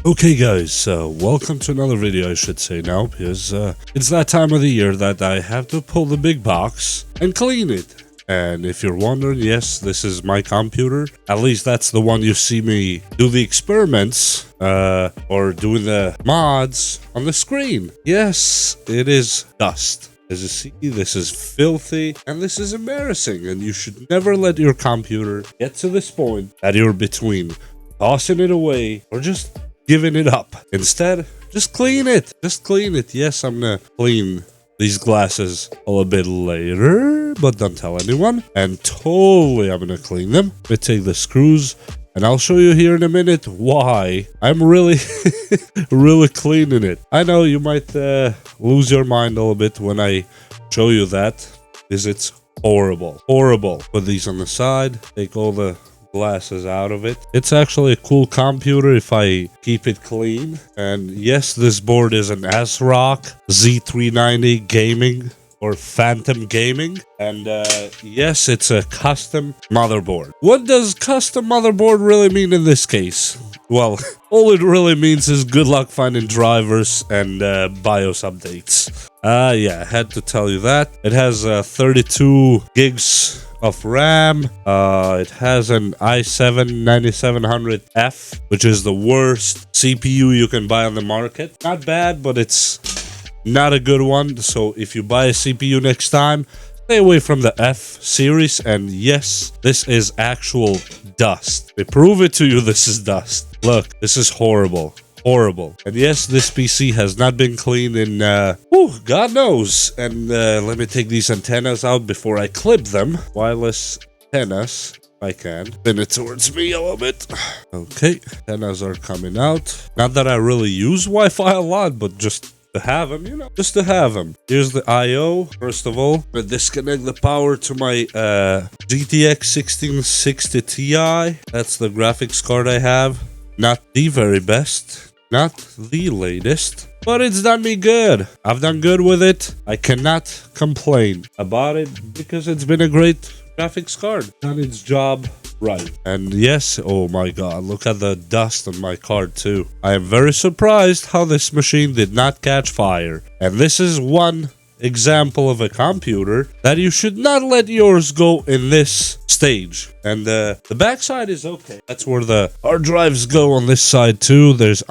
Okay guys, welcome to another video I should say now, because it's that time of the year that I have to pull the big box and clean it. And if you're wondering, yes, this is my computer. At least that's the one you see me do the experiments, or doing the mods on the screen. Yes, it is dust. As you see, this is filthy and this is embarrassing, and you should never let your computer get to this point that you're between tossing it away or just giving it up. Instead, just clean it. Just clean it. Yes, I'm gonna clean these glasses a little bit later, but don't tell anyone. And totally, I'm gonna clean them. Let me take the screws, and I'll show you here in a minute why I'm really, really cleaning it. I know you might lose your mind a little bit when I show you that, because it's horrible. Horrible. Put these on the side. Take all the glasses out of it. It's actually a cool computer if I keep it clean. And yes, this board is an ASRock Z390 gaming or Phantom Gaming, and yes, it's a custom motherboard. What does custom motherboard really mean in this case? Well, all it really means is good luck finding drivers and BIOS updates. Yeah, I had to tell you that. It has 32 gigs of RAM. It has an i7-9700F, which is the worst CPU you can buy on the market. Not bad, but it's not a good one. So if you buy a CPU next time, stay away from the F series. And yes, this is actual dust. They prove it to you, this is dust. Look, this is horrible. Horrible. And yes, this PC has not been cleaned in God knows. And let me take these antennas out before I clip them. Wireless antennas, if I can. Spin it towards me a little bit. Okay, antennas are coming out. Not that I really use Wi-Fi a lot, but just to have them, you know, just to have them. Here's the I/O. First of all, I disconnect the power to my GTX 1660 Ti. That's the graphics card I have. Not the very best, not the latest, but it's done me good. I've done good with it. I cannot complain about it because it's been a great graphics card. Done its job right. And yes, oh my god, look at the dust on my card too. I am very surprised how this machine did not catch fire. And this is one example of a computer that you should not let yours go in this stage. And the backside is okay. That's where the hard drives go on this side too. There's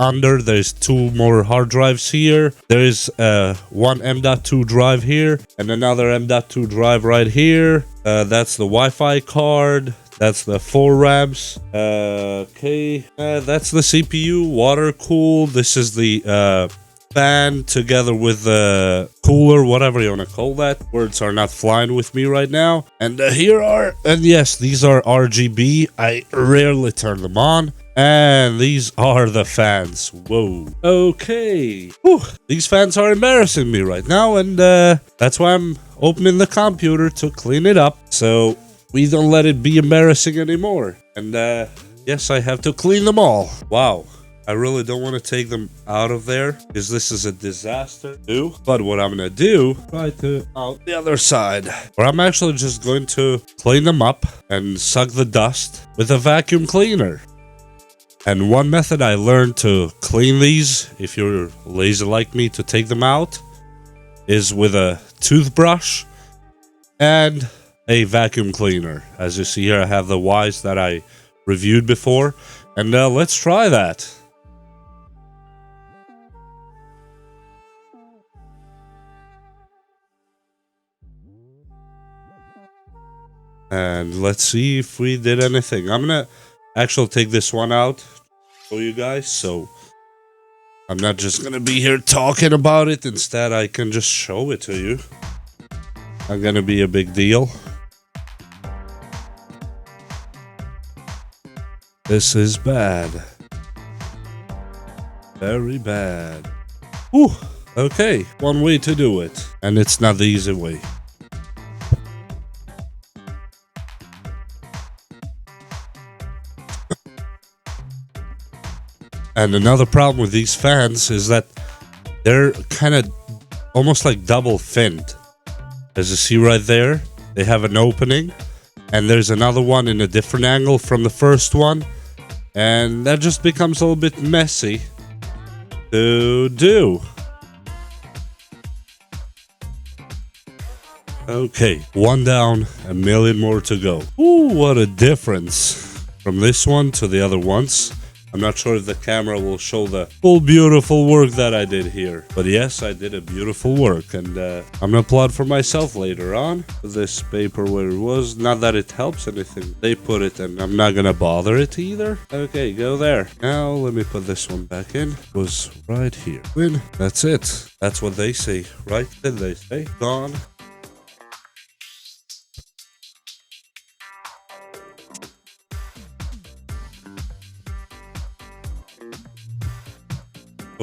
two more hard drives here. There is one M.2 drive here and another M.2 drive right here. That's the Wi-Fi card. That's the 4 RAMs. Okay. That's the CPU, water cooled. This is the fan together with the cooler, whatever you want to call that. Words are not flying with me right now. And yes, these are RGB. I rarely turn them on. And these are the fans. Whoa. Okay. Whew. These fans are embarrassing me right now, and that's why I'm opening the computer to clean it up, so we don't let it be embarrassing anymore. And yes, I have to clean them all. Wow. I really don't want to take them out of there because this is a disaster too. But what I'm going to do, try to out the other side, where I'm actually just going to clean them up and suck the dust with a vacuum cleaner. And one method I learned to clean these, if you're lazy like me to take them out, is with a toothbrush and a vacuum cleaner. As you see here, I have the Wyze that I reviewed before. And let's try that. And let's see if we did anything. I'm gonna actually take this one out, show you guys, so I'm not just gonna be here talking about it. Instead, I can just show it to you. Not gonna be a big deal. This is bad. Very bad. Whew. Okay, one way to do it, and it's not the easy way. And another problem with these fans is that they're kind of almost like double finned. As you see right there, they have an opening, and there's another one in a different angle from the first one, and that just becomes a little bit messy. to do. Okay, one down, a million more to go. Ooh, what a difference from this one to the other ones. I'm not sure if the camera will show the full beautiful work that I did here. But yes, I did a beautiful work, and I'm gonna applaud for myself later on. This paper where it was, not that it helps anything. They put it, and I'm not gonna bother it either. Okay, go there. Now let me put this one back in. It was right here. Win. That's it. That's what they say, right? Did they say? Gone.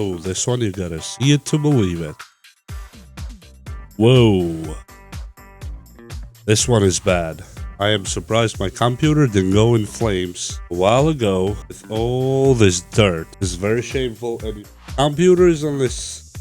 Oh, this one you gotta see it to believe it. Whoa. This one is bad. I am surprised my computer didn't go in flames a while ago with all this dirt. It's very shameful. And computers on this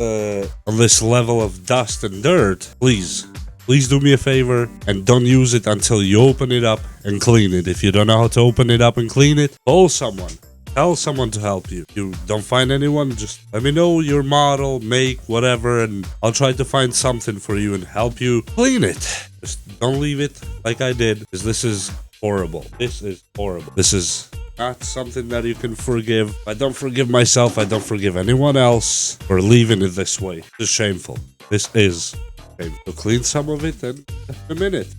level of dust and dirt, please do me a favor and don't use it until you open it up and clean it. If you don't know how to open it up and clean it, call someone. Tell someone to help you. You don't find anyone, just let me know your model, make, whatever, and I'll try to find something for you and help you clean it. Just don't leave it like I did, because this is horrible. This is horrible. This is not something that you can forgive. I don't forgive myself. I don't forgive anyone else for leaving it this way. It's shameful. This is shameful. So clean some of it in a minute.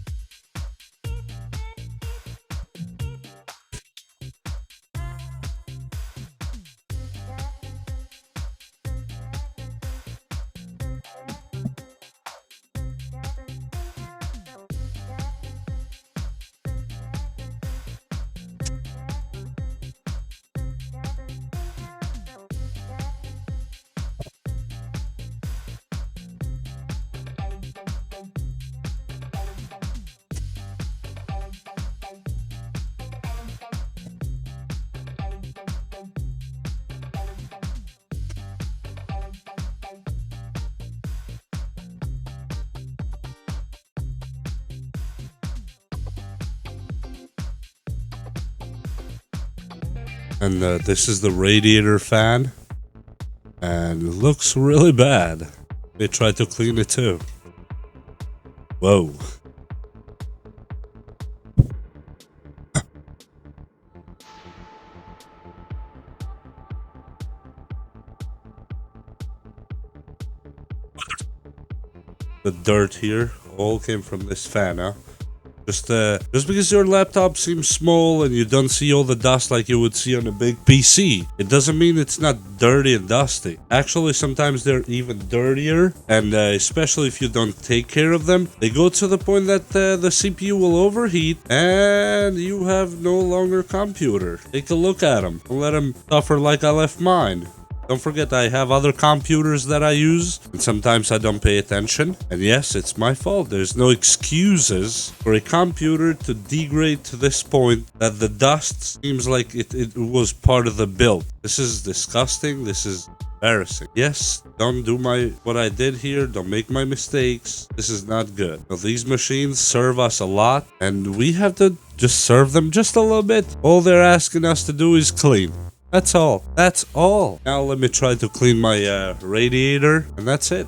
And this is the radiator fan. And it looks really bad. They tried to clean it too. Whoa. The dirt here all came from this fan, huh? Just because your laptop seems small and you don't see all the dust like you would see on a big PC, it doesn't mean it's not dirty and dusty. Actually, sometimes they're even dirtier, and especially if you don't take care of them, they go to the point that the CPU will overheat and you have no longer computer. Take a look at them. Don't let them suffer like I left mine. Don't forget, I have other computers that I use, and sometimes I don't pay attention. And yes, it's my fault. There's no excuses for a computer to degrade to this point that the dust seems like it was part of the build. This is disgusting. This is embarrassing. Yes, don't do what I did here. Don't make my mistakes. This is not good. Now, these machines serve us a lot, and we have to just serve them just a little bit. All they're asking us to do is clean. That's all. That's all. Now let me try to clean my radiator, and that's it.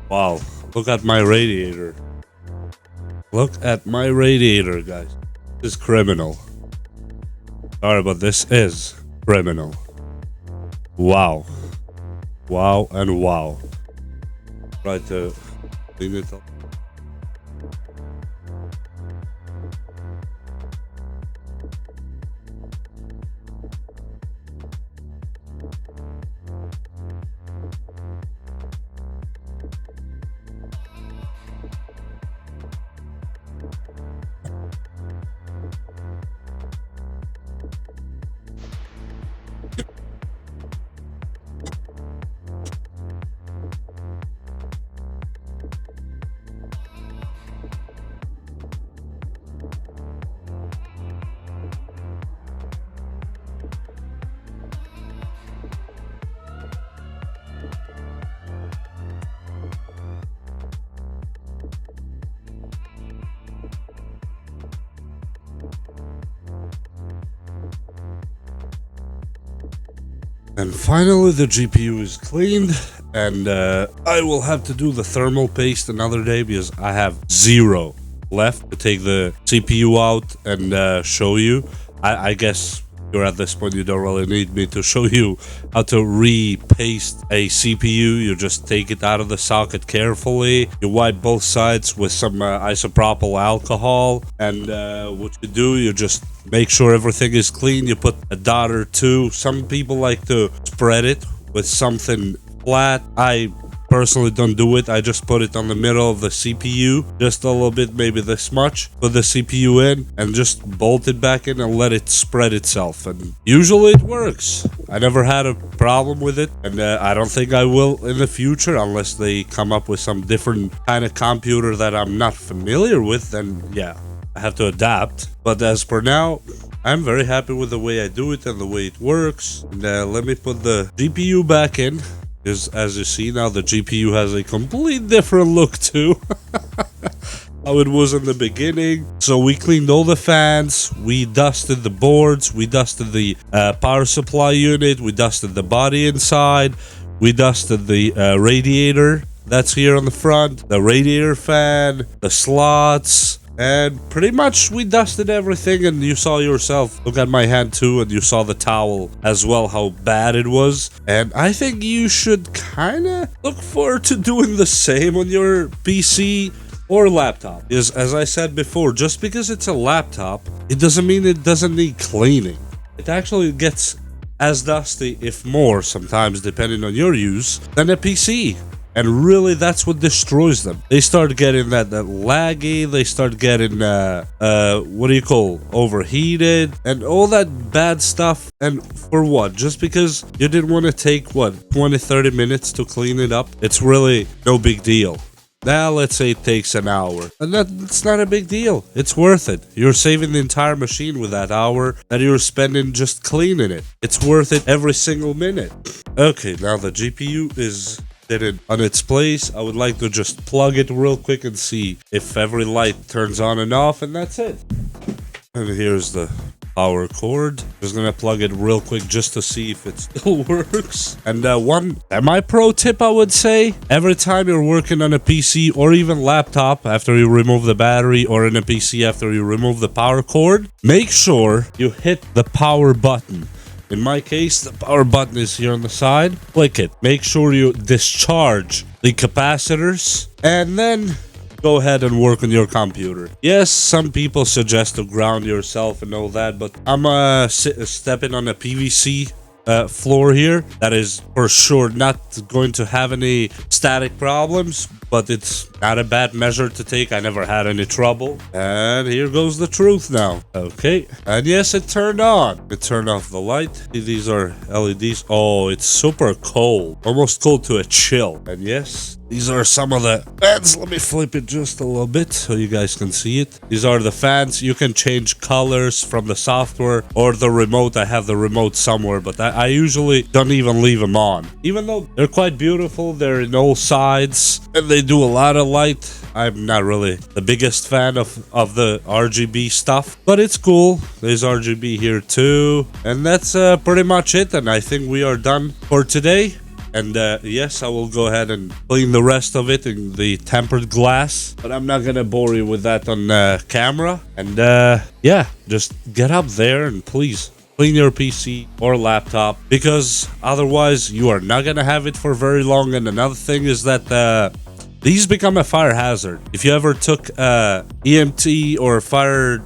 Wow. Look at my radiator. Look at my radiator, guys. This is criminal. Sorry, but this is criminal. Wow. Wow and wow. Try to clean it up. And finally, the GPU is cleaned, and I will have to do the thermal paste another day because I have zero left to take the CPU out and show you. I guess you're at this point, you don't really need me to show you how to repaste a CPU. You just take it out of the socket carefully. You wipe both sides with some isopropyl alcohol, and what you do, you just make sure everything is clean. You put a dot or two. Some people like to spread it with something flat. I personally don't do it. I just put it on the middle of the CPU, just a little bit, maybe this much. Put the CPU in and just bolt it back in and let it spread itself, and usually it works. I never had a problem with it, and I don't think I will in the future unless they come up with some different kind of computer that I'm not familiar with. Then yeah, I have to adapt. But as per now, I'm very happy with the way I do it and the way it works. And let me put the GPU back in. Because as you see now, the GPU has a complete different look too. How it was in the beginning. So we cleaned all the fans, we dusted the boards, we dusted the power supply unit, we dusted the body inside, we dusted the radiator that's here on the front, the radiator fan, the slots, and pretty much we dusted everything. And you saw yourself, look at my hand too, and you saw the towel as well, how bad it was. And I think you should kind of look forward to doing the same on your PC or laptop. Because as I said before, just because it's a laptop, it doesn't mean it doesn't need cleaning. It actually gets as dusty, if more sometimes, depending on your use, than a PC. And really, that's what destroys them. They start getting that laggy, they start getting, what do you call, overheated, and all that bad stuff. And for what? Just because you didn't want to take, what, 20-30 minutes to clean it up? It's really no big deal. Now, let's say it takes an hour. And that's not a big deal. It's worth it. You're saving the entire machine with that hour that you're spending just cleaning it. It's worth it every single minute. Okay, now the GPU is it on its place. I would like to just plug it real quick and see if every light turns on and off, and that's it. And here's the power cord. Just gonna plug it real quick just to see if it still works. And one semi-pro tip I would say, every time you're working on a PC or even laptop after you remove the battery, or in a PC after you remove the power cord, make sure you hit the power button. In my case, the power button is here on the side. Click it. Make sure you discharge the capacitors, and then go ahead and work on your computer. Yes, some people suggest to ground yourself and all that, but I'm stepping on a PVC floor here. That is for sure not going to have any static problems, but it's not a bad measure to take. I never had any trouble. And here goes the truth now. Okay, and yes, it turned on. It turned off the light. These are LEDs. Oh, it's super cold, almost cold to a chill. And yes, these are some of the fans. Let me flip it just a little bit so you guys can see it. These are the fans. You can change colors from the software or the remote. I have the remote somewhere, but I usually don't even leave them on. Even though they're quite beautiful, they're in all sides and they do a lot of light. I'm not really the biggest fan of the RGB stuff, but it's cool. There's RGB here too. And that's pretty much it. And I think we are done for today. And yes, I will go ahead and clean the rest of it in the tempered glass, but I'm not gonna bore you with that on camera. And yeah, just get up there and please clean your PC or laptop, because otherwise you are not gonna have it for very long. And another thing is that these become a fire hazard. If you ever took EMT or fire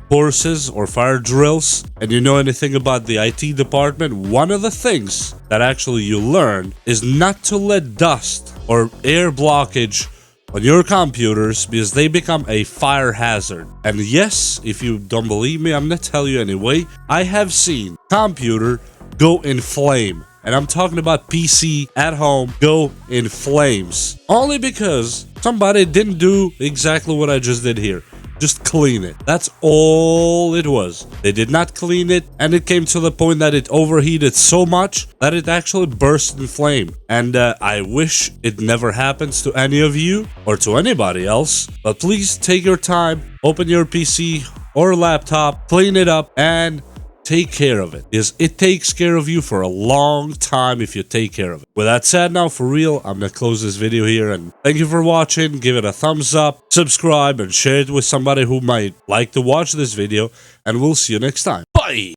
courses or fire drills, and you know anything about the IT department, one of the things that actually you learn is not to let dust or air blockage on your computers, because they become a fire hazard. And yes, if you don't believe me, I'm gonna tell you anyway. I have seen computer go in flame. And I'm talking about PC at home go in flames. Only because somebody didn't do exactly what I just did here. Just clean it. That's all it was. They did not clean it, and it came to the point that it overheated so much that it actually burst in flame. And I wish it never happens to any of you or to anybody else. But please take your time, open your PC or laptop, clean it up, and take care of it, because it takes care of you for a long time if you take care of it. With that said, now for real, I'm gonna close this video here, and thank you for watching. Give it a thumbs up, subscribe, and share it with somebody who might like to watch this video, and we'll see you next time. Bye!